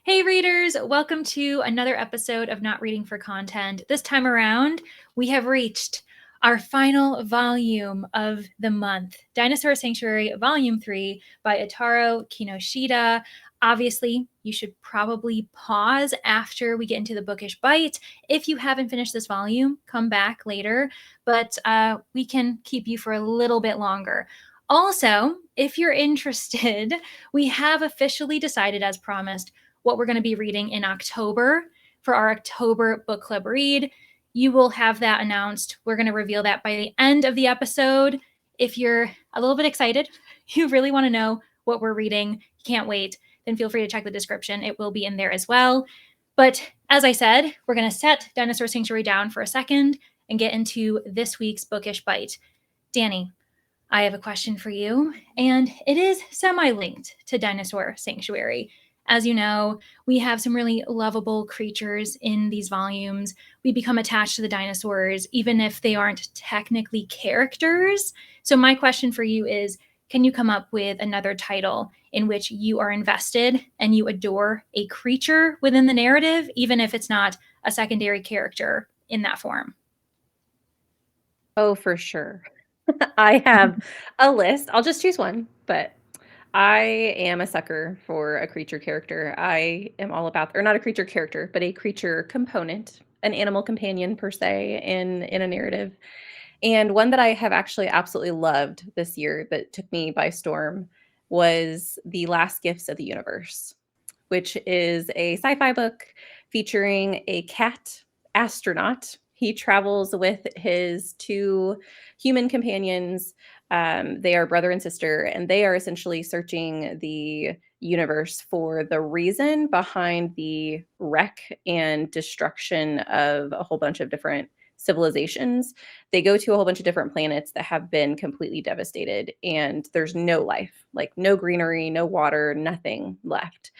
Hey readers, welcome to another episode of Not Reading for Content. This time around, we have reached our final volume of the month, Dinosaur Sanctuary Volume 3 by Itaru Kinoshita. Obviously, you should probably pause after we get into the bookish bite. If you haven't finished this volume, come back later, but we can keep you for a little bit longer. Also, if you're interested, we have officially decided, as promised, what we're going to be reading in October for our October book club read. You will have that announced. We're going to reveal that by the end of the episode. If you're a little bit excited, you really want to know what we're reading, can't wait, then feel free to check the description. It will be in there as well. But as I said, we're going to set Dinosaur Sanctuary down for a second and get into this week's bookish bite. Danny, I have a question for you, and it is semi-linked to Dinosaur Sanctuary. As you know, we have some really lovable creatures in these volumes. We become attached to the dinosaurs, even if they aren't technically characters. So my question for you is, can you come up with another title in which you are invested and you adore a creature within the narrative, even if it's not a secondary character in that form? Oh, for sure. I have a list. I'll just choose one, but I am a sucker for a creature character. I am all about, or not a creature character, but a creature component, an animal companion per se in a narrative. And one that I have actually absolutely loved this year that took me by storm was The Last Gifts of the Universe, which is a sci-fi book featuring a cat astronaut. He travels with his two human companions. They are brother and sister, and they are essentially searching the universe for the reason behind the wreck and destruction of a whole bunch of different civilizations. They go to a whole bunch of different planets that have been completely devastated, and there's no life, like no greenery, no water, nothing left.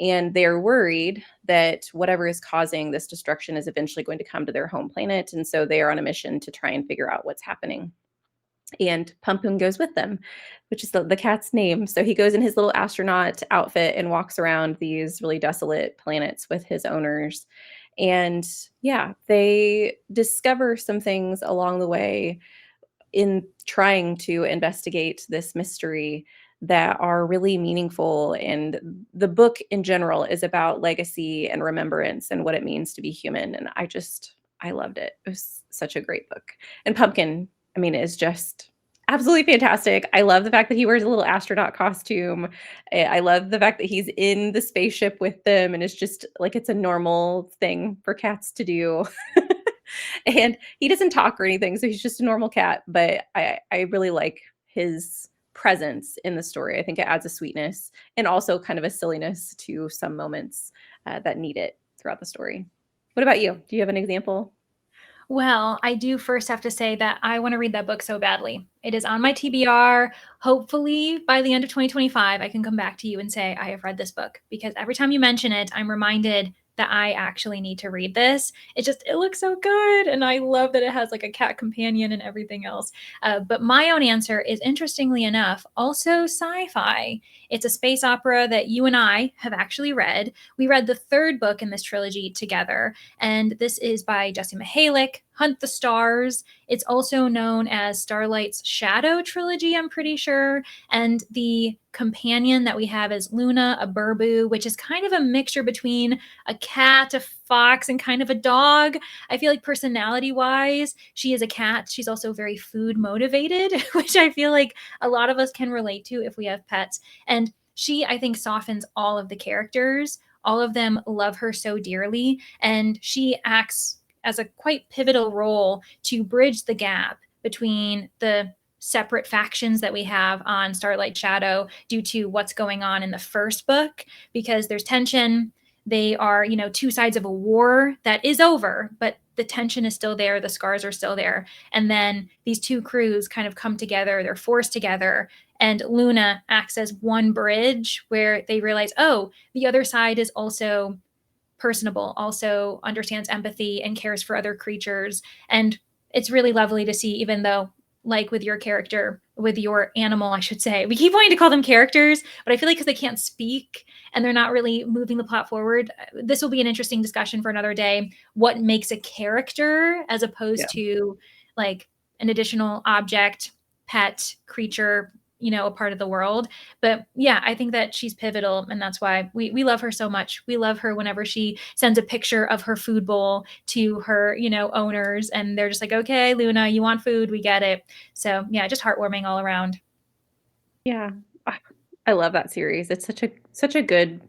And they're worried that whatever is causing this destruction is eventually going to come to their home planet. And so they are on a mission to try and figure out what's happening. And Pumpkin goes with them, which is the cat's name. So he goes in his little astronaut outfit and walks around these really desolate planets with his owners. And yeah, they discover some things along the way in trying to investigate this mystery that are really meaningful. And the book in general is about legacy and remembrance and what it means to be human. And I loved it. It was such a great book. And Pumpkin, I mean, is just absolutely fantastic. I love the fact that he wears a little astronaut costume. I love the fact that he's in the spaceship with them and it's just like it's a normal thing for cats to do. And he doesn't talk or anything, so he's just a normal cat. But I really like his presence in the story. I think it adds a sweetness and also kind of a silliness to some moments that need it throughout the story. What about you? Do you have an example? Well, I do first have to say that I want to read that book so badly. It is on my TBR. Hopefully, by the end of 2025, I can come back to you and say, I have read this book. Because every time you mention it, I'm reminded that I actually need to read this. It looks so good. And I love that it has like a cat companion and everything else. But my own answer is, interestingly enough, also sci fi. It's a space opera that you and I have actually read. We read the third book in this trilogy together. And this is by Jesse Mihalik, Hunt the Stars. It's also known as Starlight's Shadow trilogy, I'm pretty sure. And the companion that we have is Luna, a burbu, which is kind of a mixture between a cat, a fox, and kind of a dog. I feel like personality wise, she is a cat. She's also very food motivated, which I feel like a lot of us can relate to if we have pets. And she, I think, softens all of the characters. All of them love her so dearly. And she acts as a quite pivotal role to bridge the gap between the separate factions that we have on Starlight Shadow due to what's going on in the first book, because there's tension. They are, two sides of a war that is over, but the tension is still there. The scars are still there. And then these two crews kind of come together. They're forced together. And Luna acts as one bridge where they realize, oh, the other side is also personable, also understands empathy and cares for other creatures. And it's really lovely to see, even though like with your character, with your animal, I should say. We keep wanting to call them characters, but I feel like because they can't speak and they're not really moving the plot forward, this will be an interesting discussion for another day. What makes a character as opposed to like an additional object, pet, creature, a part of the world. But yeah, I think that she's pivotal, and that's why we love her so much. We love her whenever she sends a picture of her food bowl to her, owners, and they're just like, okay, Luna, you want food, we get it. So yeah, just heartwarming all around. Yeah. I love that series. It's such a good,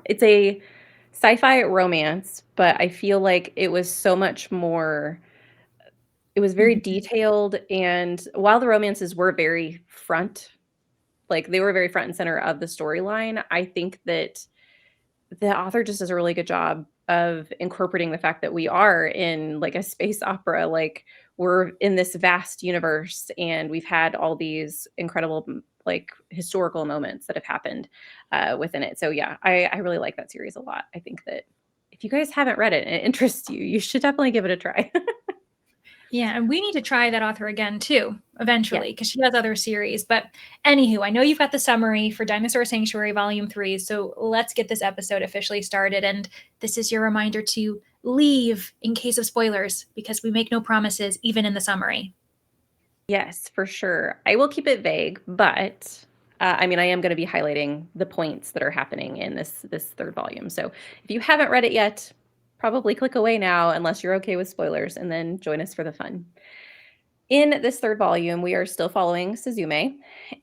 it's a sci-fi romance, but I feel like it was so much more, it was very Mhm. detailed, and while the romances were very they were very front and center of the storyline, I think that the author just does a really good job of incorporating the fact that we are in like a space opera, like we're in this vast universe and we've had all these incredible like historical moments that have happened within it. So yeah, I really like that series a lot. I think that if you guys haven't read it and it interests you, you should definitely give it a try. Yeah, and we need to try that author again too, Yeah. eventually, because she has other series. But anywho, I know you've got the summary for Dinosaur Sanctuary Volume 3, so let's get this episode officially started. And this is your reminder to leave in case of spoilers, because we make no promises, even in the summary. Yes, for sure. I will keep it vague, but I mean, I am going to be highlighting the points that are happening in this third volume. So if you haven't read it yet, probably click away now unless you're okay with spoilers, and then join us for the fun. In this third volume, we are still following Suzume,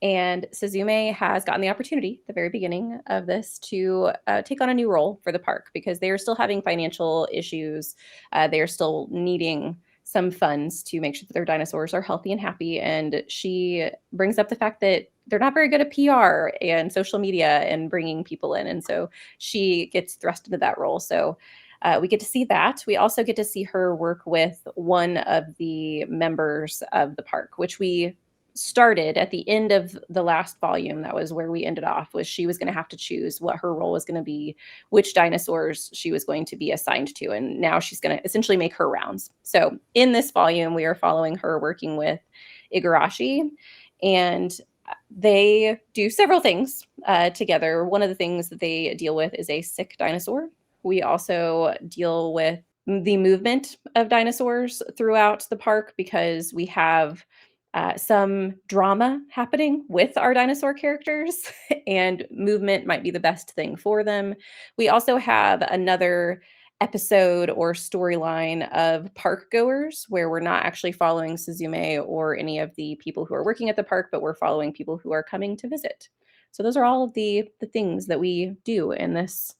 and Suzume has gotten the opportunity at the very beginning of this to take on a new role for the park because they are still having financial issues. They are still needing some funds to make sure that their dinosaurs are healthy and happy. And she brings up the fact that they're not very good at PR and social media and bringing people in. And so she gets thrust into that role. So we get to see that. We also get to see her work with one of the members of the park, which we started at the end of the last volume. That was where we ended off, was she was going to have to choose what her role was going to be, which dinosaurs she was going to be assigned to. And now she's going to essentially make her rounds. So in this volume, we are following her working with Igarashi, and they do several things together. One of the things that they deal with is a sick dinosaur. We also deal with the movement of dinosaurs throughout the park because we have some drama happening with our dinosaur characters, and movement might be the best thing for them. We also have another episode or storyline of park goers where we're not actually following Suzume or any of the people who are working at the park, but we're following people who are coming to visit. So those are all of the things that we do in this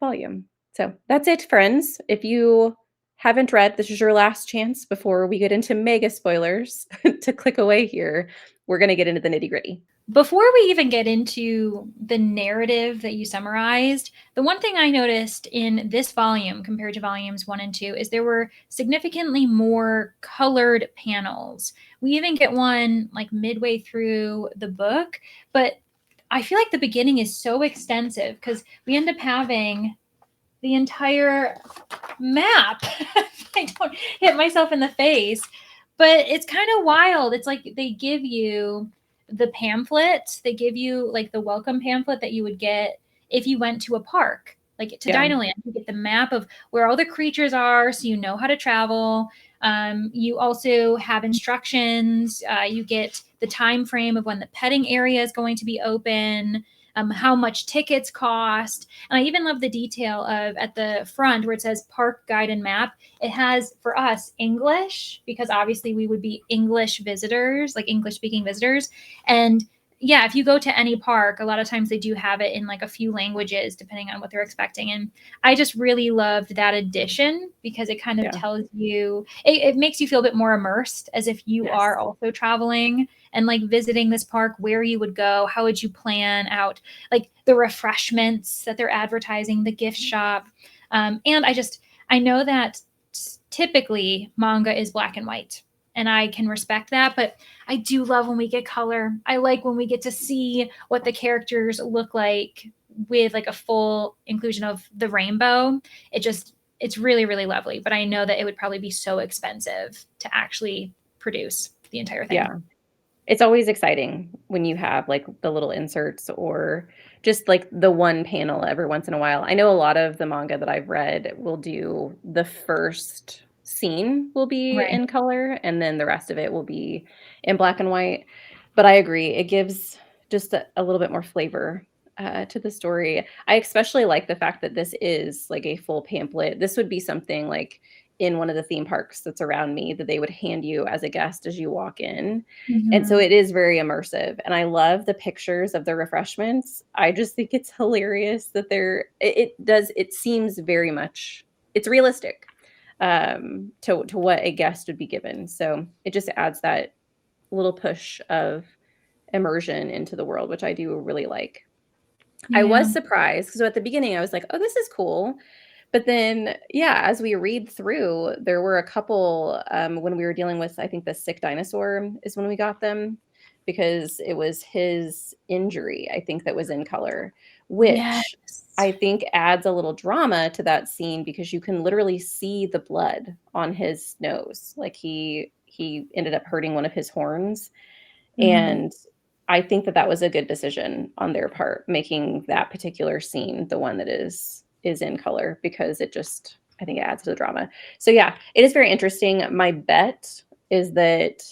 volume. So that's it, friends. If you haven't read, this is your last chance before we get into mega spoilers to click away here. We're going to get into the nitty gritty. Before we even get into the narrative that you summarized, the one thing I noticed in this volume compared to volumes 1 and 2 is there were significantly more colored panels. We even get one like midway through the book, but I feel like the beginning is so extensive because we end up having the entire map. I don't hit myself in the face, but it's kind of wild. It's like they give you the pamphlet, they give you like the welcome pamphlet that you would get if you went to a park, like to Yeah. Dinoland. You get the map of where all the creatures are, so you know how to travel. You also have instructions. You get the time frame of when the petting area is going to be open, how much tickets cost. And I even love the detail of at the front where it says park guide and map. It has for us English, because obviously we would be English visitors, like English speaking visitors. And yeah, if you go to any park, a lot of times they do have it in like a few languages depending on what they're expecting. And I just really loved that addition because it kind of Yeah. tells you, it makes you feel a bit more immersed as if you Yes. are also traveling and like visiting this park, where you would go, how would you plan out like the refreshments that they're advertising, the gift shop. And I know that typically manga is black and white, and I can respect that, but I do love when we get color. I like when we get to see what the characters look like with like a full inclusion of the rainbow. It's really, really lovely, but I know that it would probably be so expensive to actually produce. the entire thing. Yeah. It's always exciting when you have, like, the little inserts or just, like, the one panel every once in a while. I know a lot of the manga that I've read will do the first scene will be Right. in color, and then the rest of it will be in black and white. But I agree, it gives just a little bit more flavor, to the story. I especially like the fact that this is, like, a full pamphlet. This would be something, like, in one of the theme parks that's around me that they would hand you as a guest as you walk in. And so Mhm. it is very immersive, and I love the pictures of the refreshments. I just think it's hilarious that it seems very much it's realistic, to what a guest would be given. So it just adds that little push of immersion into the world, which I do really like. I Yeah. was surprised because at the beginning I was like, "Oh, this is cool." But then, yeah, as we read through, there were a couple, when we were dealing with, I think, the sick dinosaur is when we got them because it was his injury, I think, that was in color, which Yes. I think adds a little drama to that scene because you can literally see the blood on his nose. Like he ended up hurting one of his horns, Mhm. and I think that that was a good decision on their part, making that particular scene the one that is in color because it just I think it adds to the drama. So yeah, it is very interesting. My bet is that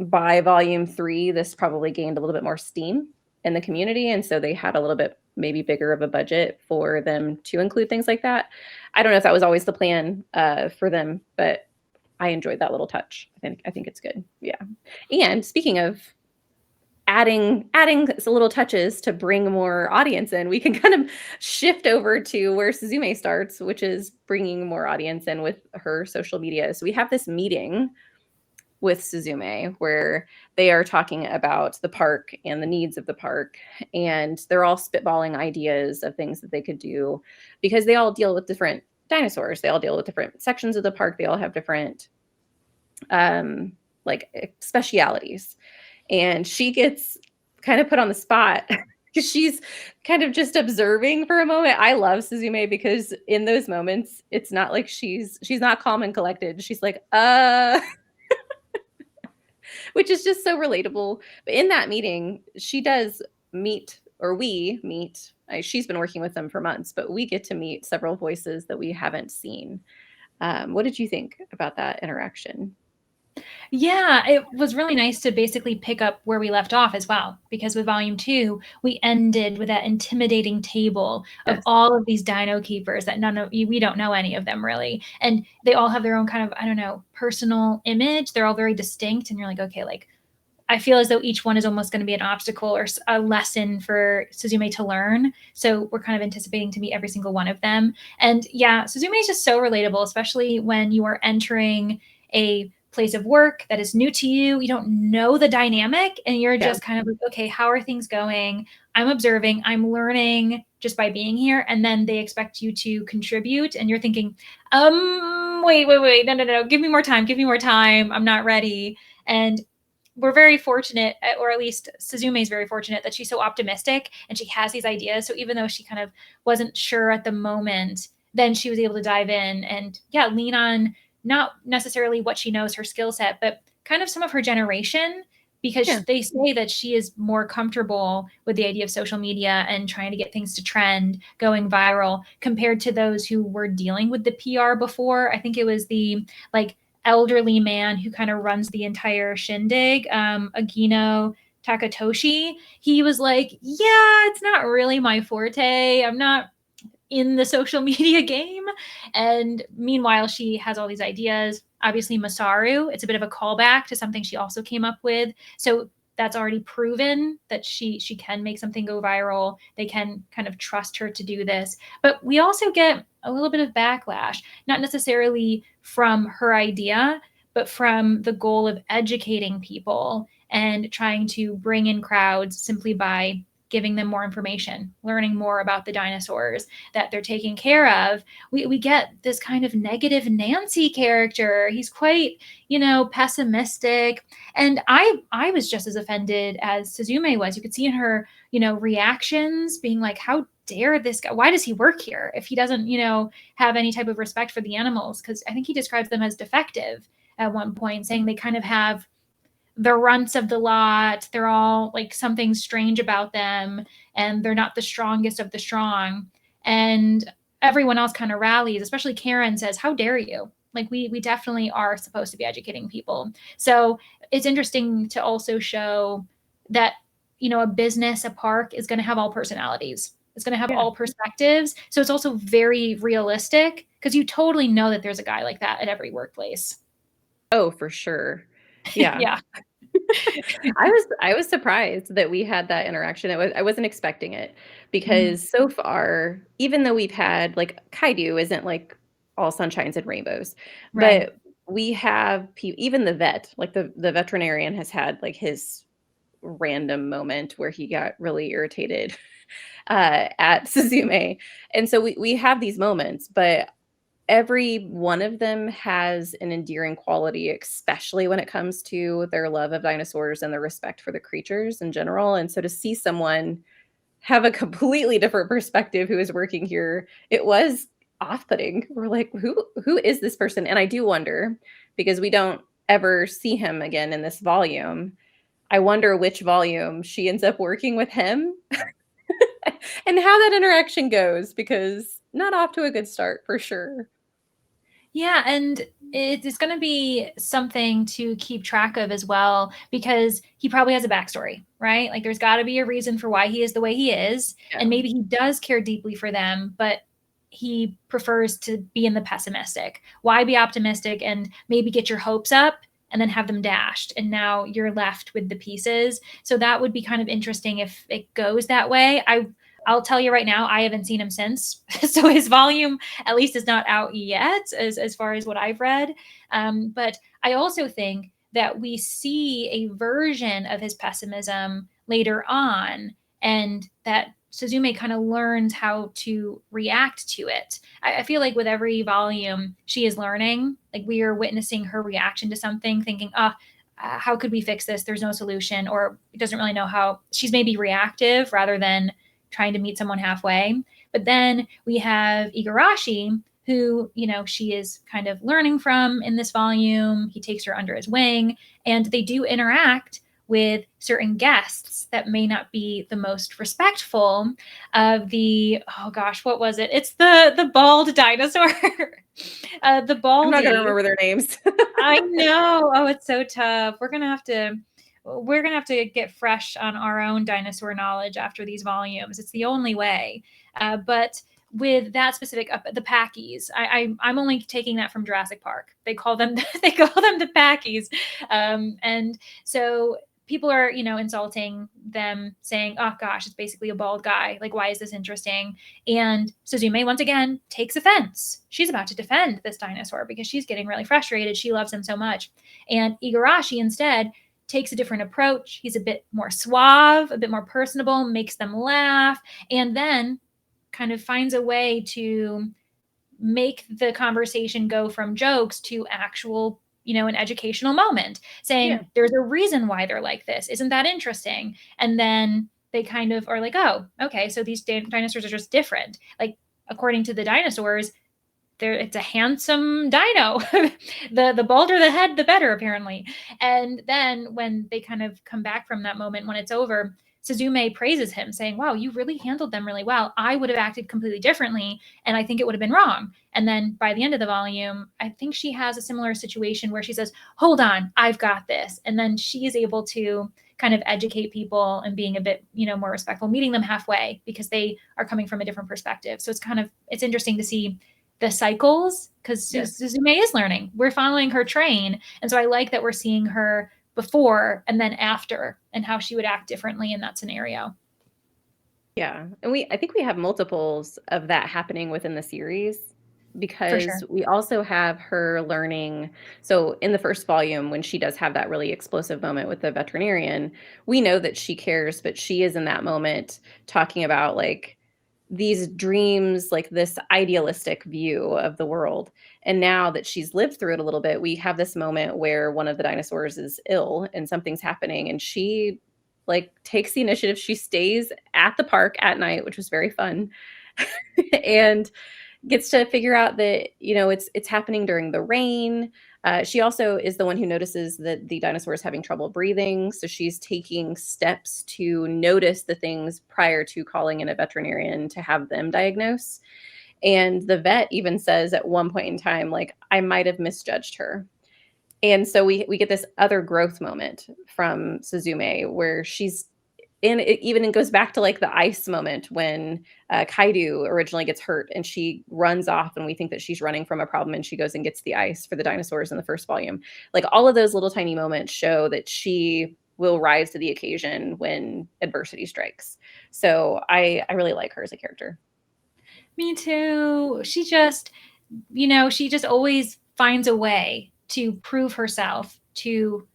by volume 3, this probably gained a little bit more steam in the community, and so they had a little bit maybe bigger of a budget for them to include things like that. I don't know if that was always the plan, for them, but I enjoyed that little touch. I think it's good. Yeah. And speaking of adding some little touches to bring more audience in, we can kind of shift over to where Suzume starts, which is bringing more audience in with her social media. So we have this meeting with Suzume where they are talking about the park and the needs of the park, and they're all spitballing ideas of things that they could do because they all deal with different dinosaurs. They all deal with different sections of the park. They all have different specialities, and she gets kind of put on the spot because she's kind of just observing for a moment. I love Suzume because in those moments, it's not like she's not calm and collected. She's like, which is just so relatable. But in that meeting, she does meet, or we meet. She's been working with them for months, but we get to meet several voices that we haven't seen. What did you think about that interaction? Yeah, it was really nice to basically pick up where we left off as well, because with volume 2, we ended with that intimidating table of Yes. all of these dino keepers that we don't know any of them really. And they all have their own kind of, I don't know, personal image. They're all very distinct and you're like, okay, like I feel as though each one is almost going to be an obstacle or a lesson for Suzume to learn. So we're kind of anticipating to meet every single one of them. And yeah, Suzume is just so relatable, especially when you are entering a place of work that is new to you. You don't know the dynamic and you're Yeah. just kind of like, okay, how are things going? I'm observing, I'm learning just by being here. And then they expect you to contribute and you're thinking, wait, no, give me more time, give me more time. I'm not ready. And we're very fortunate, or at least Suzume is very fortunate that she's so optimistic and she has these ideas. So even though she kind of wasn't sure at the moment, then she was able to dive in and yeah, lean on not necessarily what she knows, her skill set, but kind of some of her generation, because Yeah. they say that she is more comfortable with the idea of social media and trying to get things to trend, going viral, compared to those who were dealing with the PR before. I think it was the like elderly man who kind of runs the entire shindig, Agino Takatoshi. He was like, yeah, it's not really my forte. I'm not in the social media game. And meanwhile, she has all these ideas. Obviously, Masaru, it's a bit of a callback to something she also came up with. So that's already proven that she can make something go viral. They can kind of trust her to do this. But we also get a little bit of backlash, not necessarily from her idea, but from the goal of educating people and trying to bring in crowds simply by giving them more information, learning more about the dinosaurs that they're taking care of. We get this kind of negative Nancy character. He's quite, pessimistic. And I was just as offended as Suzume was. You could see in her, reactions being like, how dare this guy? Why does he work here if he doesn't, have any type of respect for the animals? Because I think he describes them as defective at one point, saying they kind of have the runts of the lot. They're all like something strange about them, and they're not the strongest of the strong. And everyone else kind of rallies, especially Karen says, "How dare you?" Like we definitely are supposed to be educating people. So it's interesting to also show that, you know, a business, a park is going to have all personalities. It's going to have Yeah. all perspectives. So it's also very realistic because you totally know that there's a guy like that at every workplace. Oh, for sure. Yeah. Yeah. I was surprised that we had that interaction. I wasn't expecting it Mhm. because so far, even though we've had like Kaidu isn't like all sunshines and rainbows, Right. but we have even the vet, like the veterinarian has had like his random moment where he got really irritated at Suzume. And so we have these moments, but every one of them has an endearing quality, especially when it comes to their love of dinosaurs and their respect for the creatures in general. And so to see someone have a completely different perspective who is working here, it was off-putting. We're like, who is this person? And I do wonder, because we don't ever see him again in this volume. I wonder which volume she ends up working with him and how that interaction goes, because not off to a good start for sure. Yeah, and it's going to be something to keep track of as well because he probably has a backstory, right? Like there's got to be a reason for why he is the way he is, Yeah. and maybe he does care deeply for them, but he prefers to be in the pessimistic. Why be optimistic and maybe get your hopes up and then have them dashed, and now you're left with the pieces. So that would be kind of interesting if it goes that way. I'll tell you right now, I haven't seen him since. So his volume at least is not out yet, as far as what I've read. But I also think that we see a version of his pessimism later on, and that Suzume kind of learns how to react to it. I feel like with every volume, she is learning. Like we are witnessing her reaction to something, thinking, how could we fix this? There's no solution, or doesn't really know how. She's maybe reactive rather than trying to meet someone halfway. But then we have Igarashi, who, you know, she is kind of learning from in this volume. He takes her under his wing, and they do interact with certain guests that may not be the most respectful of the, oh gosh, what was it? It's the bald dinosaur. The I'm not gonna baldy. remember their names. I know. Oh, it's so tough. We're gonna have to get fresh on our own dinosaur knowledge after these volumes. It's the only way. But with that specific, the Packies, I'm only taking that from Jurassic Park. They call them they call them the Packies, and so people are, you know, insulting them, saying, "Oh gosh, it's basically a bald guy. Like, why is this interesting?" And Suzume once again takes offense. She's about to defend this dinosaur because she's getting really frustrated. She loves him so much. And Igarashi instead takes a different approach. He's a bit more suave, a bit more personable, makes them laugh, and then kind of finds a way to make the conversation go from jokes to actual, you know, an educational moment, Yeah. saying there's a reason why they're like this. Isn't that interesting? And then they kind of are like, oh, okay, so these dinosaurs are just different. Like according to the dinosaurs, it's a handsome dino. The balder the head, the better, apparently. And then when they kind of come back from that moment, when it's over, Suzume praises him, saying, "Wow, you really handled them really well. I would have acted completely differently, and I think it would have been wrong." And then by the end of the volume, I think she has a similar situation where she says, "Hold on, I've got this," and then she is able to kind of educate people and being a bit, you know, more respectful, meeting them halfway because they are coming from a different perspective. So it's interesting to see the cycles because Yes. Suzume is learning. We're following her train. And so I like that we're seeing her before and then after and how she would act differently in that scenario. Yeah, and I think we have multiples of that happening within the series, For because sure. we also have her learning. So in the first volume, when she does have that really explosive moment with the veterinarian, we know that she cares, but she is in that moment talking about like these dreams, like this idealistic view of the world. And now that she's lived through it a little bit, we have this moment where one of the dinosaurs is ill and something's happening, and she like takes the initiative. She stays at the park at night, which was very fun. And gets to figure out that, you know, it's happening during the rain. She also is the one who notices that the dinosaur is having trouble breathing, so she's taking steps to notice the things prior to calling in a veterinarian to have them diagnose. And the vet even says at one point in time, like, I might have misjudged her. And so we get this other growth moment from Suzume where she's and it even it goes back to like the ice moment when Kaidu originally gets hurt and she runs off, and we think that she's running from a problem, and she goes and gets the ice for the dinosaurs in the first volume. Like all of those little tiny moments show that she will rise to the occasion when adversity strikes. So I really like her as a character. Me too. She just, she just always finds a way to prove herself to,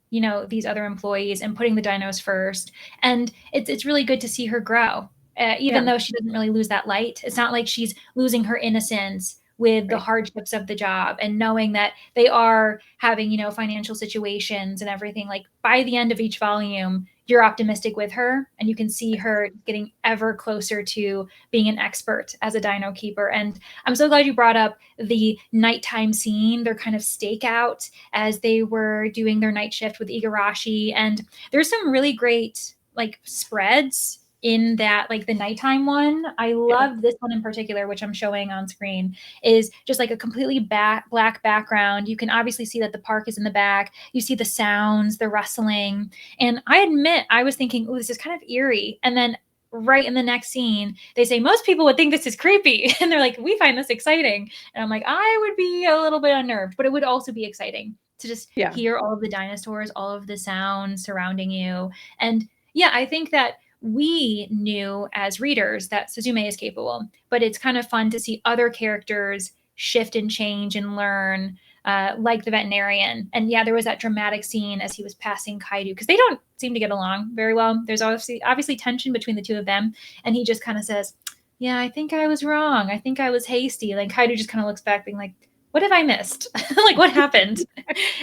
these other employees and putting the dinos first. And it's really good to see her grow, even Yeah, though she doesn't really lose that light. It's not like she's losing her innocence with the right. hardships of the job and knowing that they are having, financial situations and everything. Like by the end of each volume, you're optimistic with her and you can see her getting ever closer to being an expert as a dino keeper. And I'm so glad you brought up the nighttime scene, their kind of stakeout as they were doing their night shift with Igarashi. And there's some really great like spreads in that, like the nighttime one. I Yeah. love this one in particular, which I'm showing on screen, is just like a completely black background. You can obviously see that the park is in the back. You see the sounds, the rustling. And I admit, I was thinking, oh, this is kind of eerie. And then right in the next scene, they say, most people would think this is creepy. And they're like, we find this exciting. And I'm like, I would be a little bit unnerved, but it would also be exciting to just Yeah. hear all of the dinosaurs, all of the sounds surrounding you. And yeah, I think that we knew as readers that Suzume is capable, but it's kind of fun to see other characters shift and change and learn, like the veterinarian. And yeah, there was that dramatic scene as he was passing Kaidu because they don't seem to get along very well. There's obviously tension between the two of them, and he just kind of says, "Yeah, I think I was wrong. I think I was hasty." And then Kaidu just kind of looks back, being like, "What have I missed? Like what happened?"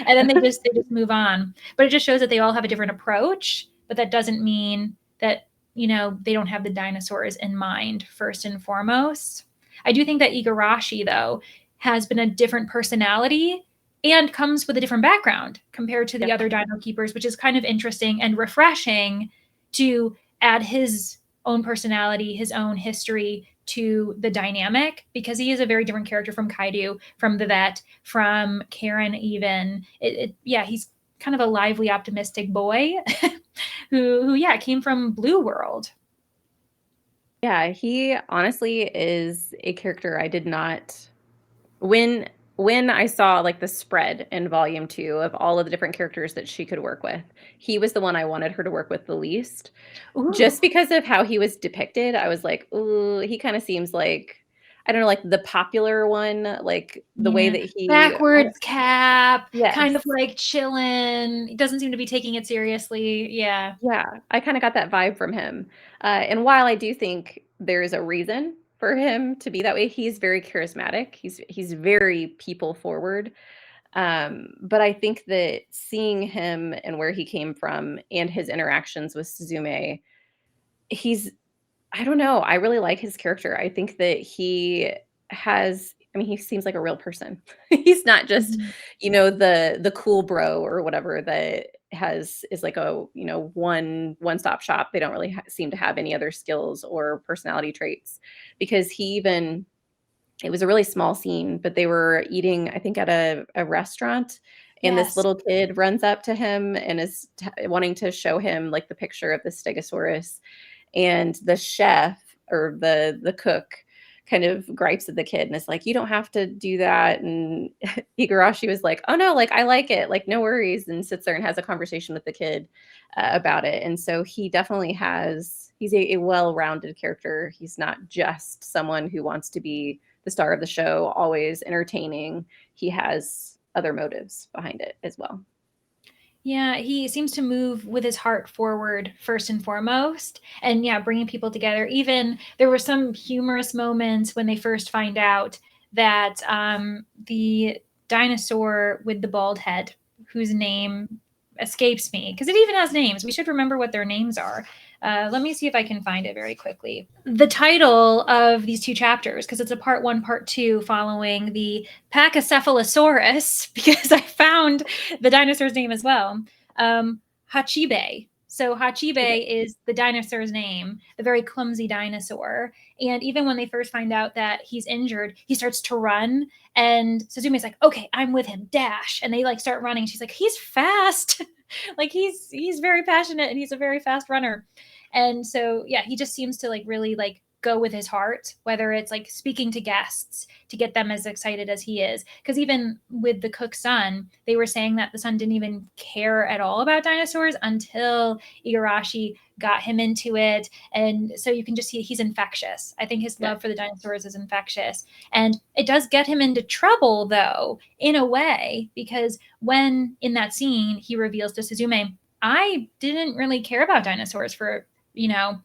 And then they just move on. But it just shows that they all have a different approach, but that doesn't mean that they don't have the dinosaurs in mind first and foremost. I do think that Igarashi, though, has been a different personality and comes with a different background compared to the Yeah. other dino keepers, which is kind of interesting and refreshing to add his own personality, his own history to the dynamic, because he is a very different character from Kaidu, from the vet, from Karen even. Yeah, he's kind of a lively, optimistic boy who yeah, came from Blue World. Yeah, he honestly is a character I did not when when I saw, like, the spread in volume 2 of all of the different characters that she could work with, he was the one I wanted her to work with the least. Ooh. Just because of how he was depicted, I was like, "Ooh, he kinda seems like" I don't know, like, the popular one, like, the way Yeah. that he I don't Backwards cap, kind of Yes. like chillin'. He doesn't seem to be taking it seriously. Yeah. Yeah, I kinda got that vibe from him. And while I do think there's a reason for him to be that way, he's very charismatic. He's very people forward. But I think that seeing him and where he came from and his interactions with Suzume, he's I don't know, I really like his character. I think that he seems like a real person. He's not just, Mhm. the cool bro or whatever that is like a, one-stop shop. They don't really seem to have any other skills or personality traits because it was a really small scene, but they were eating, I think, at a restaurant, and this Yes. little kid runs up to him and is wanting to show him like the picture of the Stegosaurus, and the chef or the cook kind of gripes at the kid and is like, "You don't have to do that." And Igarashi was like, "Oh no, like I like it, like no worries," and sits there and has a conversation with the kid about it. And so he's a well-rounded character. He's not just someone who wants to be the star of the show, always entertaining. He has other motives behind it as well. Yeah, he seems to move with his heart forward first and foremost. And yeah, bringing people together. Even there were some humorous moments when they first find out that the dinosaur with the bald head, whose name escapes me, because it even has names. We should remember what their names are. Let me see if I can find it very quickly. The title of these two chapters, because it's a part 1, part 2, following the Pachycephalosaurus, because I found the dinosaur's name as well. Hachibe. So Hachibe is the dinosaur's name, the very clumsy dinosaur. And even when they first find out that he's injured, he starts to run. And Suzume's like, okay, I'm with him, dash. And they like start running. She's like, he's fast. Like he's very passionate and he's a very fast runner. And so yeah, he just seems to like really like go with his heart, whether it's like speaking to guests to get them as excited as he is. Because even with the cook's son, they were saying that the son didn't even care at all about dinosaurs until Igarashi got him into it. And so you can just see he's infectious. I think his love for the dinosaurs is infectious. And it does get him into trouble, though, in a way, because when in that scene he reveals to Suzume, I didn't really care about dinosaurs for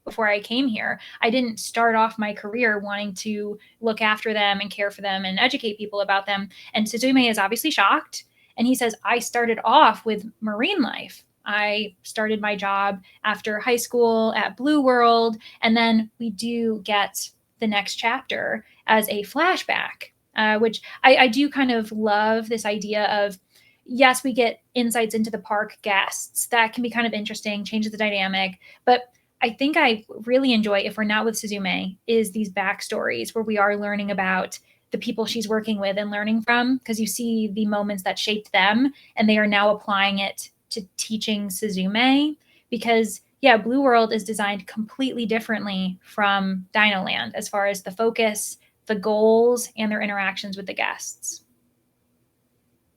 before I came here. I didn't start off my career wanting to look after them and care for them and educate people about them. And Suzume is obviously shocked. And he says, I started off with marine life. I started my job after high school at Blue World. And then we do get the next chapter as a flashback, which I do kind of love this idea of, yes, we get insights into the park guests. That can be kind of interesting, changes the dynamic. But I think I really enjoy, if we're not with Suzume, is these backstories where we are learning about the people she's working with and learning from, because you see the moments that shaped them and they are now applying it to teaching Suzume. Because yeah, Blue World is designed completely differently from Dino Land as far as the focus, the goals, and their interactions with the guests.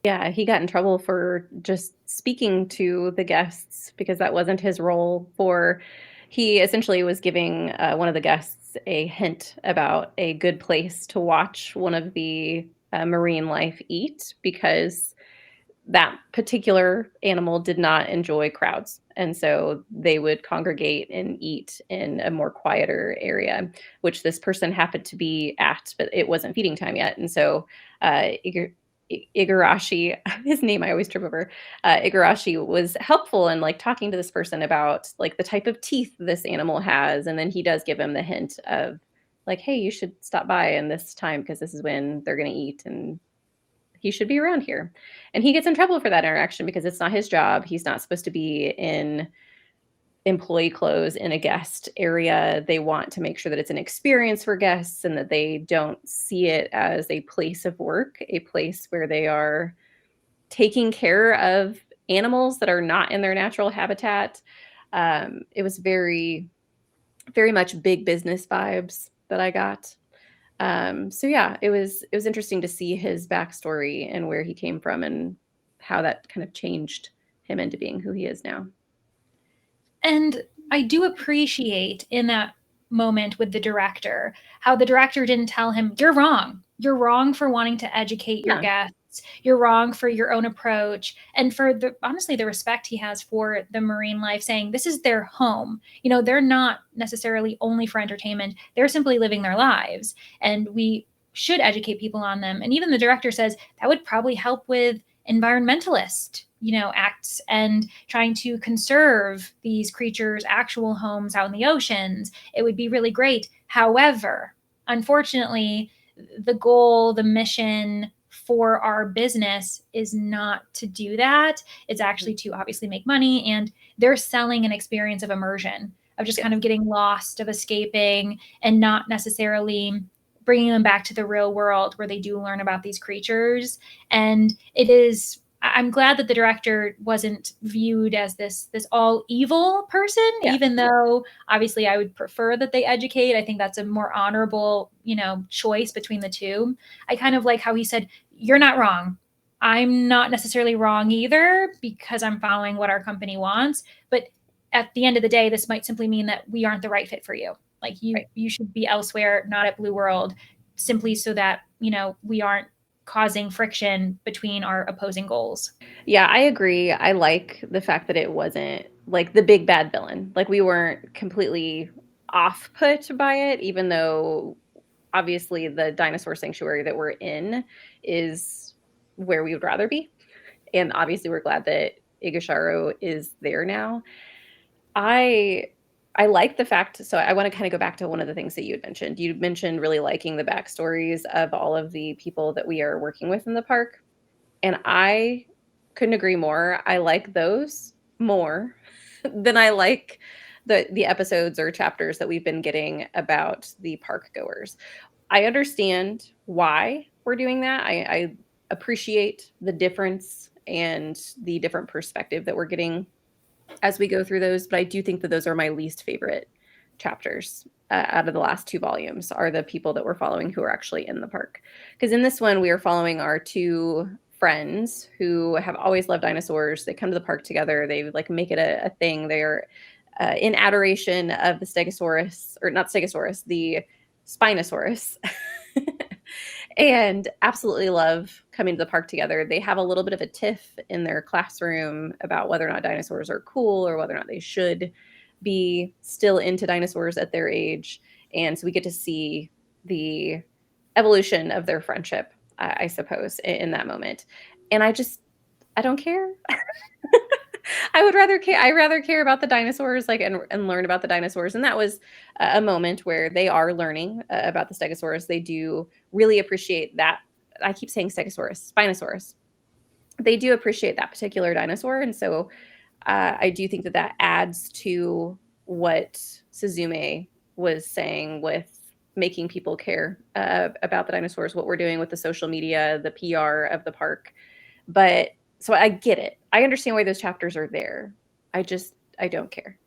Yeah, he got in trouble for just speaking to the guests because that wasn't his role. He essentially was giving one of the guests a hint about a good place to watch one of the marine life eat, because that particular animal did not enjoy crowds. And so they would congregate and eat in a more quieter area, which this person happened to be at, but it wasn't feeding time yet. And so Igarashi, his name I always trip over. Igarashi was helpful in like talking to this person about like the type of teeth this animal has, and then he does give him the hint of like, hey, you should stop by in this time because this is when they're going to eat, and he should be around here. And he gets in trouble for that interaction because it's not his job. He's not supposed to be in employee clothes in a guest area. They want to make sure that it's an experience for guests and that they don't see it as a place of work, a place where they are taking care of animals that are not in their natural habitat. It was very, very much big business vibes that I got. So yeah, it was interesting to see his backstory and where he came from and how that kind of changed him into being who he is now. And I do appreciate in that moment with the director how the director didn't tell him, you're wrong. You're wrong for wanting to educate your Yeah, guests. You're wrong for your own approach. And for the honestly, the respect he has for the marine life, saying this is their home. They're not necessarily only for entertainment. They're simply living their lives. And we should educate people on them. And even the director says that would probably help with environmentalist acts and trying to conserve these creatures' actual homes out in the oceans. It would be really great. However, unfortunately, the goal, the mission for our business is not to do that. It's actually to obviously make money, and they're selling an experience of immersion, of just kind of getting lost, of escaping, and not necessarily bringing them back to the real world where they do learn about these creatures. And I'm glad that the director wasn't viewed as this all evil person, yeah, even though obviously I would prefer that they educate. I think that's a more honorable, choice between the two. I kind of like how he said, "You're not wrong. I'm not necessarily wrong either because I'm following what our company wants, but at the end of the day, this might simply mean that we aren't the right fit for you. Like you right. you should be elsewhere, not at Blue World, simply so that, we aren't causing friction between our opposing goals." Yeah, I agree. I like the fact that it wasn't like the big bad villain. Like we weren't completely off put by it, even though obviously the dinosaur sanctuary that we're in is where we would rather be. And obviously we're glad that Igasharu is there now. I I like the fact, so I want to kind of go back to one of the things that you had mentioned. You mentioned really liking the backstories of all of the people that we are working with in the park. And I couldn't agree more. I like those more than I like the episodes or chapters that we've been getting about the park goers. I understand why we're doing that. I appreciate the difference and the different perspective that we're getting as we go through those, but I do think that those are my least favorite chapters out of the last two volumes are the people that we're following who are actually in the park. Because in this one, we are following our two friends who have always loved dinosaurs. They come to the park together. They like make it a thing. They are in adoration of the Stegosaurus, or not Stegosaurus, the Spinosaurus. And absolutely love coming to the park together. They have a little bit of a tiff in their classroom about whether or not dinosaurs are cool or whether or not they should be still into dinosaurs at their age. And so we get to see the evolution of their friendship, I suppose, in that moment. And I don't care. I rather care about the dinosaurs, like, and learn about the dinosaurs. And that was a moment where they are learning about the Stegosaurus. They do really appreciate that. I keep saying Stegosaurus, Spinosaurus. They do appreciate that particular dinosaur, and so I do think that that adds to what Suzume was saying with making people care about the dinosaurs, what we're doing with the social media, the PR of the park. But so I get it. I understand why those chapters are there. I don't care.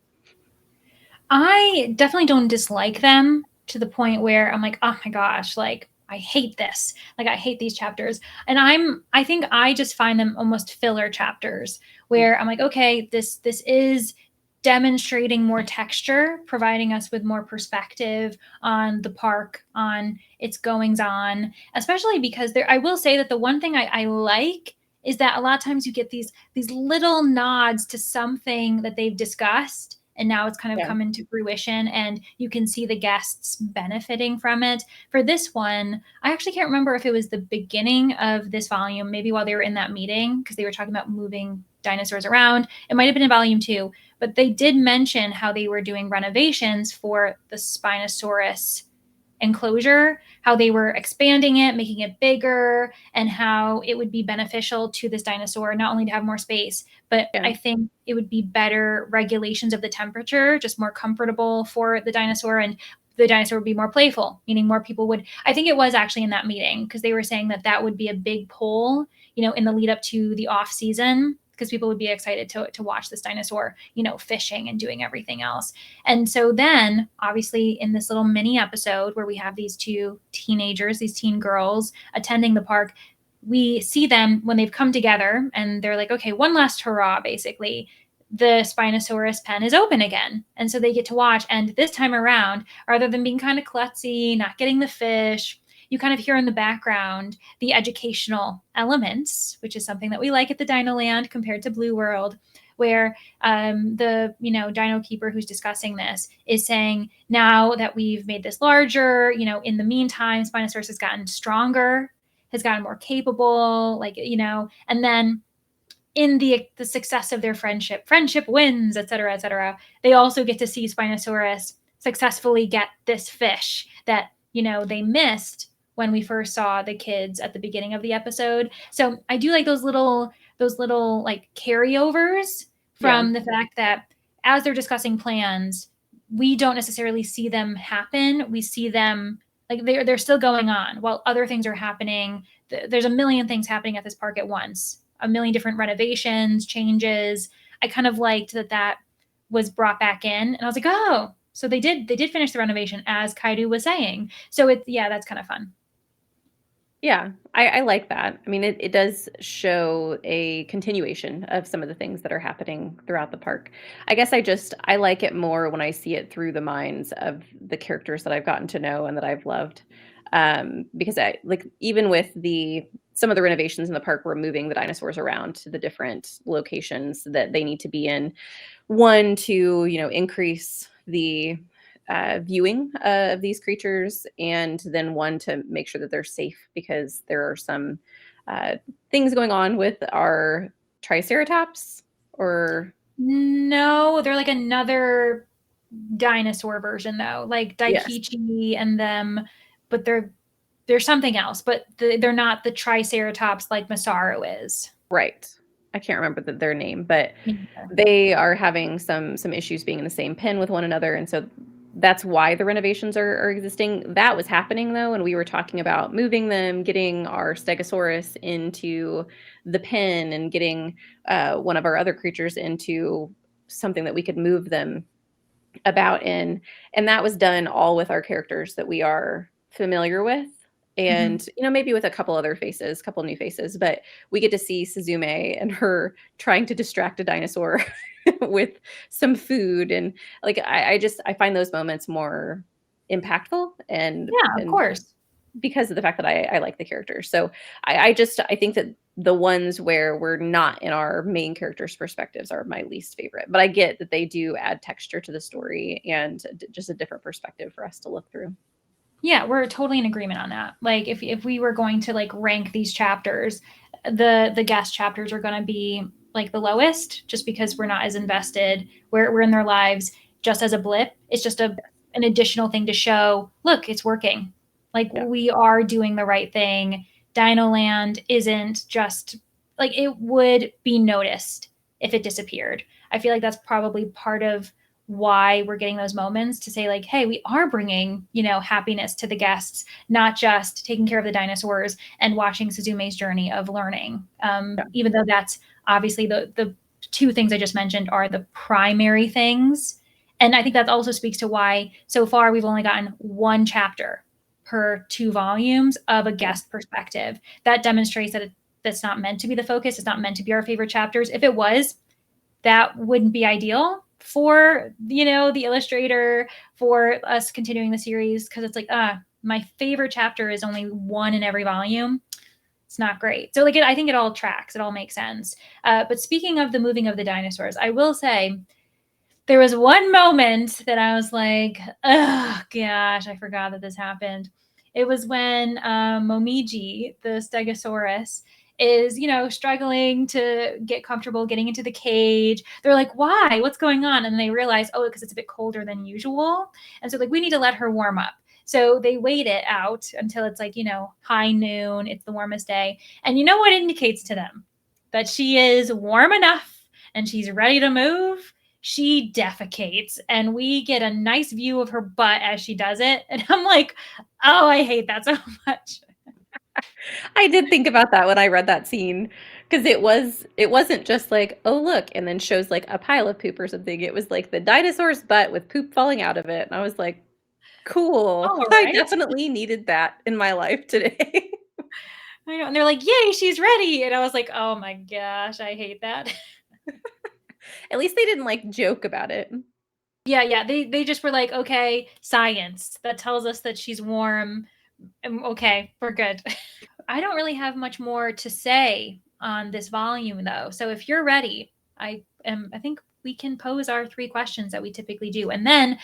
I definitely don't dislike them to the point where I'm like, oh my gosh, like I hate this. Like I hate these chapters. And I think I just find them almost filler chapters where I'm like, okay, this is demonstrating more texture, providing us with more perspective on the park, on its goings on, especially because there I will say that the one thing I like is that a lot of times you get these little nods to something that they've discussed and now it's kind of Yeah. come into fruition and you can see the guests benefiting from it. For this one, I actually can't remember if it was the beginning of this volume, maybe while they were in that meeting, because they were talking about moving dinosaurs around. It might have been in volume 2, but they did mention how they were doing renovations for the Spinosaurus enclosure, how they were expanding it, making it bigger, and how it would be beneficial to this dinosaur not only to have more space, but Yeah. I think it would be better regulations of the temperature, just more comfortable for the dinosaur, and the dinosaur would be more playful, meaning more people would. I think it was actually in that meeting because they were saying that that would be a big pull, in the lead up to the off season because people would be excited to watch this dinosaur, fishing and doing everything else. And so then, obviously, in this little mini episode where we have these two teenagers, these teen girls attending the park, we see them when they've come together and they're like, okay, one last hurrah, basically. The Spinosaurus pen is open again. And so they get to watch. And this time around, rather than being kind of klutzy, not getting the fish, you kind of hear in the background the educational elements, which is something that we like at the Dino Land compared to Blue World, where the dino keeper who's discussing this is saying now that we've made this larger, in the meantime, Spinosaurus has gotten stronger, has gotten more capable, and then in the success of their friendship wins, et cetera, et cetera. They also get to see Spinosaurus successfully get this fish that they missed when we first saw the kids at the beginning of the episode. So I do like those little like carryovers Yeah. from the fact that as they're discussing plans, we don't necessarily see them happen. We see them like they're still going on while other things are happening. There's a million things happening at this park at once, a million different renovations, changes. I kind of liked that was brought back in, and I was like, oh, so they did finish the renovation as Kaidu was saying. So that's kind of fun. Yeah, I like that. I mean, it does show a continuation of some of the things that are happening throughout the park. I guess I like it more when I see it through the minds of the characters that I've gotten to know and that I've loved. Because I like even with some of the renovations in the park, we're moving the dinosaurs around to the different locations that they need to be in. One to, increase the viewing of these creatures, and then one to make sure that they're safe because there are some uh, things going on with our triceratops or No, they're like another dinosaur version though, like Yes. Daikichi and them, but they're something else, but they're not the Triceratops like Masaru is. Right. I can't remember their name, but Me neither. they are having some issues being in the same pen with one another, and so that's why the renovations are existing. That was happening though, and we were talking about moving them, getting our Stegosaurus into the pen, and getting one of our other creatures into something that we could move them about in, and that was done all with our characters that we are familiar with, Mhm. and maybe with a couple other faces, couple new faces, but we get to see Suzume and her trying to distract a dinosaur with some food, and like I find those moments more impactful, Yeah, of and course. because of the fact that I like the characters. So I think that the ones where we're not in our main characters' perspectives are my least favorite. But I get that they do add texture to the story and just a different perspective for us to look through. Yeah, we're totally in agreement on that. Like if we were going to like rank these chapters, the guest chapters are going to be like the lowest just because we're not as invested. We're in their lives just as a blip. It's just an additional thing to show, look, it's working. Like Yeah. we are doing the right thing. Dino Land isn't just like it would be noticed if it disappeared. I feel like that's probably part of why we're getting those moments to say like, hey, we are bringing happiness to the guests, not just taking care of the dinosaurs and watching Suzume's journey of learning, Yeah. even though that's obviously the two things I just mentioned are the primary things. And I think that also speaks to why so far we've only gotten one chapter per 2 volumes of a Yeah. guest perspective. That demonstrates that that's not meant to be the focus. It's not meant to be our favorite chapters. If it was, that wouldn't be ideal for the illustrator, for us continuing the series, because it's like my favorite chapter is only one in every volume. It's not great. So like I think it all tracks, it all makes sense. But speaking of the moving of the dinosaurs, I will say there was one moment that I was like, oh gosh, I forgot that this happened. It was when Momiji, the Stegosaurus, is, struggling to get comfortable getting into the cage. They're like, why? What's going on? And they realize, oh, because it's a bit colder than usual. And so, like, we need to let her warm up. So they wait it out until it's like, high noon. It's the warmest day. And you know what indicates to them that she is warm enough and she's ready to move? She defecates, and we get a nice view of her butt as she does it. And I'm like, oh, I hate that so much. I did think about that when I read that scene, because it wasn't just like, oh look, and then shows like a pile of poop or something. It was like the dinosaur's butt with poop falling out of it. And I was like, cool. All I right. definitely needed that in my life today. I know. And they're like, yay, she's ready. And I was like, oh my gosh, I hate that. At least they didn't like joke about it. Yeah, yeah. They just were like, okay, science. That tells us that she's warm. Okay, we're good. I don't really have much more to say on this volume though. So if you're ready, I think we can pose our 3 questions that we typically do. And then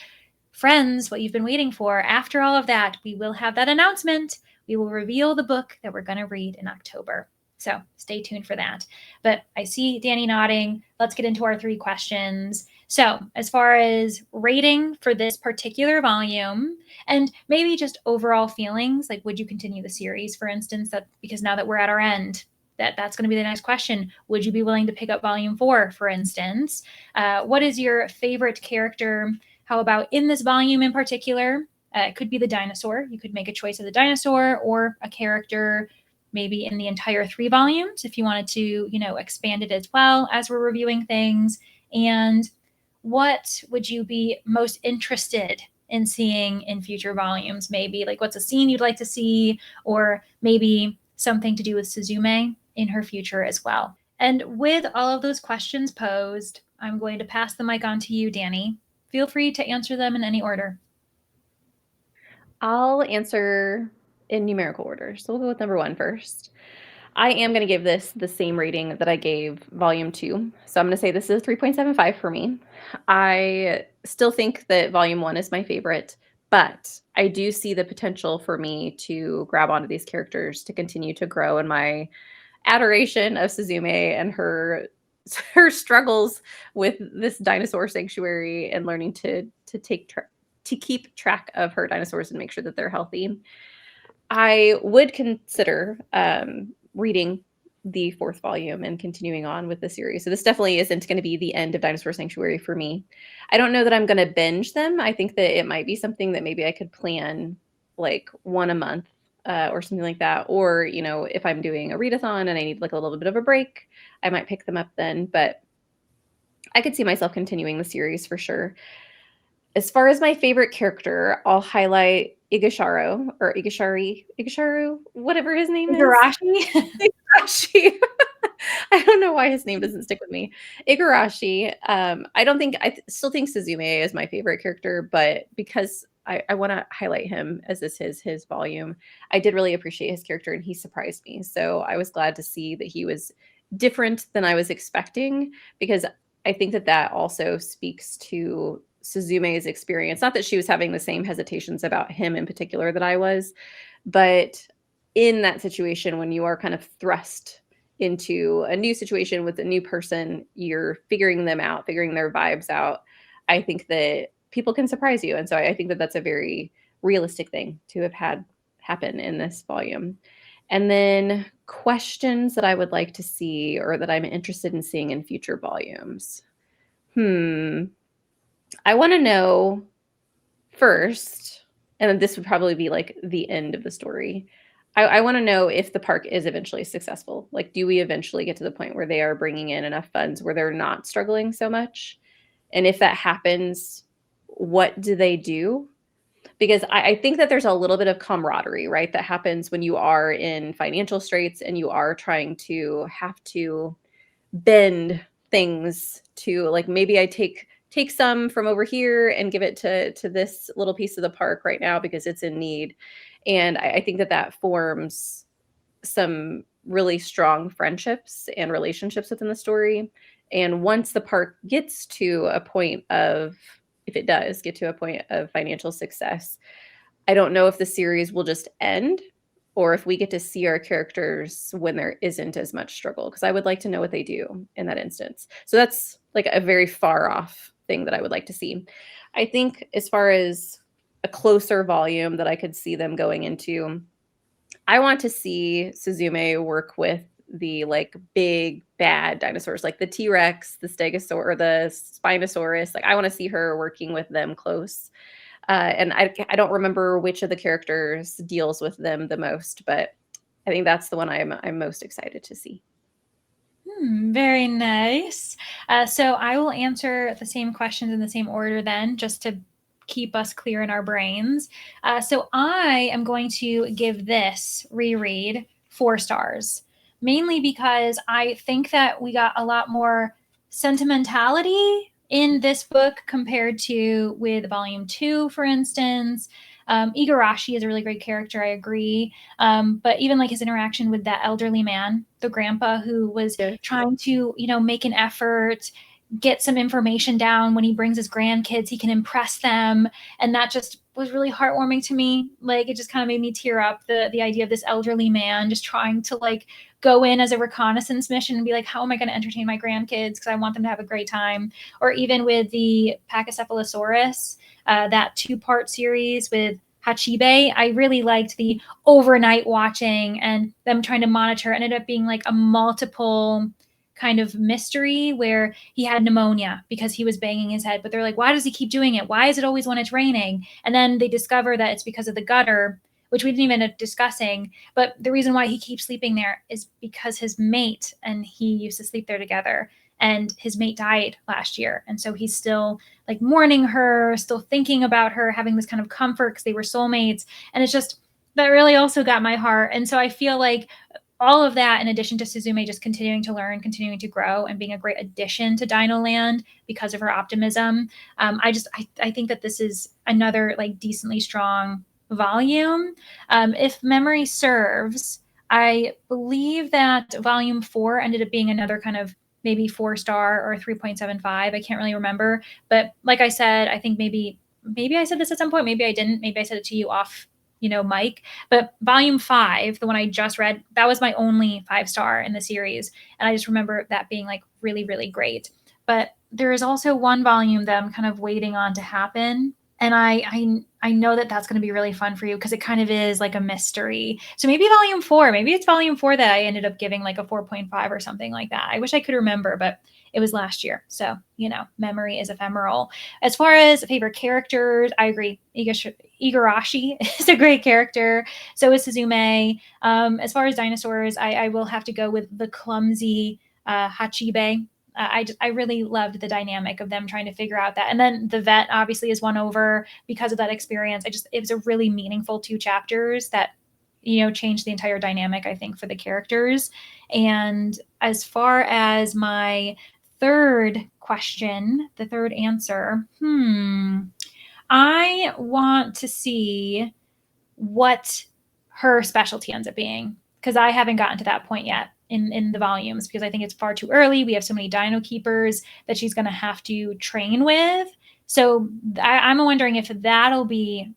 friends, what you've been waiting for, after all of that, we will have that announcement. We will reveal the book that we're going to read in October. So stay tuned for that. But I see Danny nodding. Let's get into our 3 questions. So, as far as rating for this particular volume, and maybe just overall feelings, like would you continue the series, for instance? That because now that we're at our end, that's going to be the next question. Would you be willing to pick up volume 4, for instance? What is your favorite character? How about in this volume in particular? It could be the dinosaur. You could make a choice of the dinosaur or a character, maybe in the entire 3 volumes if you wanted to, expand it as well as we're reviewing things. And what would you be most interested in seeing in future volumes? Maybe like what's a scene you'd like to see, or maybe something to do with Suzume in her future as well. And with all of those questions posed, I'm going to pass the mic on to you, Danny. Feel free to answer them in any order. I'll answer in numerical order. So we'll go with number 1 first. I am going to give this the same rating that I gave volume 2. So I'm going to say this is 3.75 for me. I still think that volume 1 is my favorite, but I do see the potential for me to grab onto these characters to continue to grow in my adoration of Suzume and her her struggles with this dinosaur sanctuary and learning to keep track of her dinosaurs and make sure that they're healthy. I would consider reading the fourth volume and continuing on with the series. So this definitely isn't going to be the end of Dinosaur Sanctuary for me. I don't know that I'm going to binge them. I think that it might be something that maybe I could plan like one a month or something like that. Or, you know, if I'm doing a readathon and I need like a little bit of a break, I might pick them up then. But I could see myself continuing the series for sure. As far as my favorite character, I'll highlight Igasharu, whatever his name is. Igarashi? Igarashi. I don't know why his name doesn't stick with me. Igarashi. I still think Suzume is my favorite character, but because I want to highlight him as this is his volume, I did really appreciate his character and he surprised me. So I was glad to see that he was different than I was expecting because I think that that also speaks to Suzume's experience. Not that she was having the same hesitations about him in particular that I was, but in that situation when you are kind of thrust into a new situation with a new person, you're figuring them out, figuring their vibes out. I think that people can surprise you. And so I think that that's a very realistic thing to have had happen in this volume. And then questions that I would like to see or that I'm interested in seeing in future volumes. I want to know first, and this would probably be like the end of the story. I want to know if the park is eventually successful. Like, do we eventually get to the point where they are bringing in enough funds where they're not struggling so much? And if that happens, what do they do? Because I think that there's a little bit of camaraderie, right? That happens when you are in financial straits and you are trying to have to bend things to like maybe I take some from over here and give it to this little piece of the park right now because it's in need. And I think that that forms some really strong friendships and relationships within the story. And once the park gets to a point of, if it does get to a point of financial success, I don't know if the series will just end or if we get to see our characters when there isn't as much struggle, because I would like to know what they do in that instance. So that's like a very far off thing that I would like to see. I think as far as a closer volume that I could see them going into, I want to see Suzume work with the like big bad dinosaurs like the T-Rex, the Stegosaur, or the Spinosaurus. Like I want to see her working with them close. And I don't remember which of the characters deals with them the most, but I think that's the one I'm most excited to see. Very nice. So I will answer the same questions in the same order then, just to keep us clear in our brains. So I am going to give this reread 4 stars, mainly because I think that we got a lot more sentimentality in this book compared to with volume 2, for instance. Igarashi is a really great character, I agree. But even like his interaction with that elderly man, the grandpa who was trying to, you know, make an effort, get some information down when he brings his grandkids, he can impress them. And that just was really heartwarming to me. Like it just kind of made me tear up, the idea of this elderly man just trying to like go in as a reconnaissance mission and be like, how am I going to entertain my grandkids? Because I want them to have a great time. Or even with the Pachycephalosaurus, that 2-part series with Hachibe, I really liked the overnight watching and them trying to monitor. It ended up being like a multiple kind of mystery where he had pneumonia because he was banging his head. But they're like, why does he keep doing it? Why is it always when it's raining? And then they discover that it's because of the gutter, which we didn't even end up discussing. But the reason why he keeps sleeping there is because his mate and he used to sleep there together. And his mate died last year. And so he's still like mourning her, still thinking about her, having this kind of comfort because they were soulmates. And it's just, that really also got my heart. And so I feel like all of that, in addition to Suzume just continuing to learn, continuing to grow, and being a great addition to Dino Land because of her optimism, I think that this is another like decently strong volume. If memory serves, I believe that volume 4 ended up being another kind of maybe 4-star or 3.75. I can't really remember. But like I said, I think maybe I said this at some point. Maybe I didn't. Maybe I said it to you off, Mike. But volume 5, the one I just read, that was my only 5-star in the series. And I just remember that being like really, really great. But there is also one volume that I'm kind of waiting on to happen. And I know that that's going to be really fun for you because it kind of is like a mystery. So maybe volume 4, maybe it's volume 4 that I ended up giving like a 4.5 or something like that. I wish I could remember, but it was last year. So, memory is ephemeral. As far as favorite characters, I agree. Igarashi is a great character. So is Suzume. As far as dinosaurs, I will have to go with the clumsy Hachibe. I really loved the dynamic of them trying to figure out that. And then the vet obviously is won over because of that experience. It was a really meaningful 2 chapters that, changed the entire dynamic, I think, for the characters. And as far as my third question, the third answer, I want to see what her specialty ends up being because I haven't gotten to that point yet in the volumes because I think it's far too early. We have so many dino keepers that she's going to have to train with. So I'm wondering if that'll be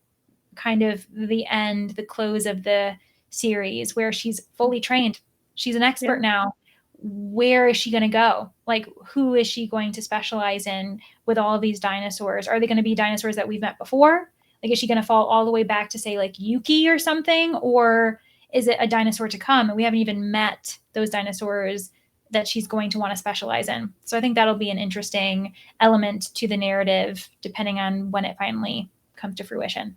kind of the end, the close of the series where she's fully trained. She's an expert now. Where is she going to go? Like, who is she going to specialize in with all of these dinosaurs? Are they going to be dinosaurs that we've met before? Like, is she going to fall all the way back to, say, like Yuki or something? Or is it a dinosaur to come? And we haven't even met those dinosaurs that she's going to want to specialize in. So I think that'll be an interesting element to the narrative, depending on when it finally comes to fruition.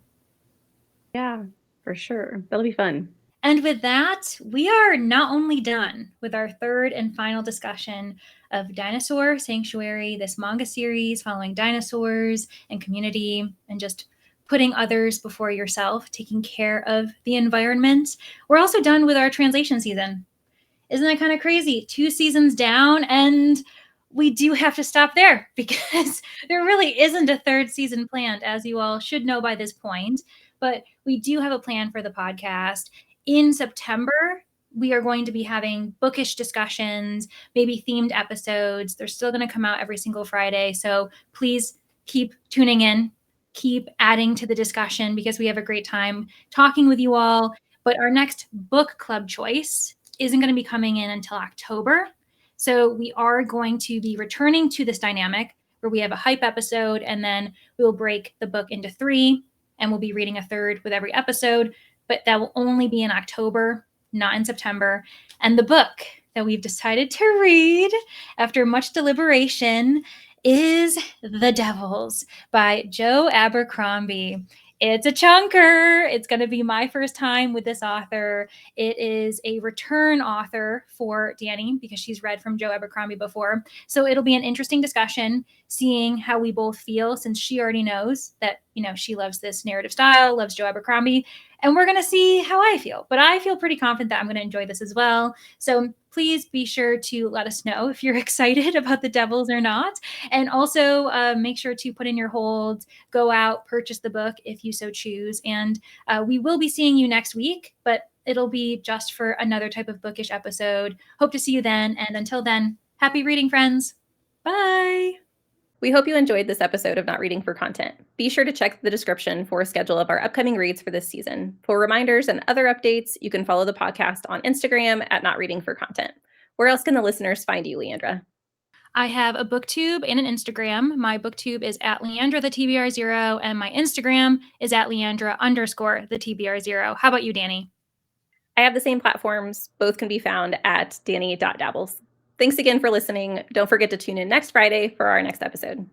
Yeah, for sure. That'll be fun. And with that, we are not only done with our third and final discussion of Dinosaur Sanctuary, this manga series following dinosaurs and community and just putting others before yourself, taking care of the environment. We're also done with our translation season. Isn't that kind of crazy? 2 seasons down, and we do have to stop there because there really isn't a third season planned, as you all should know by this point. But we do have a plan for the podcast. In September, we are going to be having bookish discussions, maybe themed episodes. They're still going to come out every single Friday. So please keep tuning in, keep adding to the discussion because we have a great time talking with you all. But our next book club choice isn't going to be coming in until October. So we are going to be returning to this dynamic where we have a hype episode and then we'll break the book into 3 and we'll be reading a third with every episode. But that will only be in October, not in September. And the book that we've decided to read after much deliberation is The Devils by Joe Abercrombie. It's a chunker. It's going to be my first time with this author. It is a return author for Danny because she's read from Joe Abercrombie before. So it'll be an interesting discussion, seeing how we both feel since she already knows that, she loves this narrative style, loves Joe Abercrombie. And we're going to see how I feel. But I feel pretty confident that I'm going to enjoy this as well. So please be sure to let us know if you're excited about The Devils or not. And also make sure to put in your holds, go out, purchase the book if you so choose. And we will be seeing you next week, but it'll be just for another type of bookish episode. Hope to see you then. And until then, happy reading, friends. Bye. We hope you enjoyed this episode of Not Reading for Content. Be sure to check the description for a schedule of our upcoming reads for this season. For reminders and other updates, you can follow the podcast on Instagram at Not Reading for Content. Where else can the listeners find you, Leandra? I have a booktube and an Instagram. My booktube is at Leandra the TBR0, and my Instagram is at Leandra_the TBR0. How about you, Danny? I have the same platforms. Both can be found at danny.dabbles. Thanks again for listening. Don't forget to tune in next Friday for our next episode.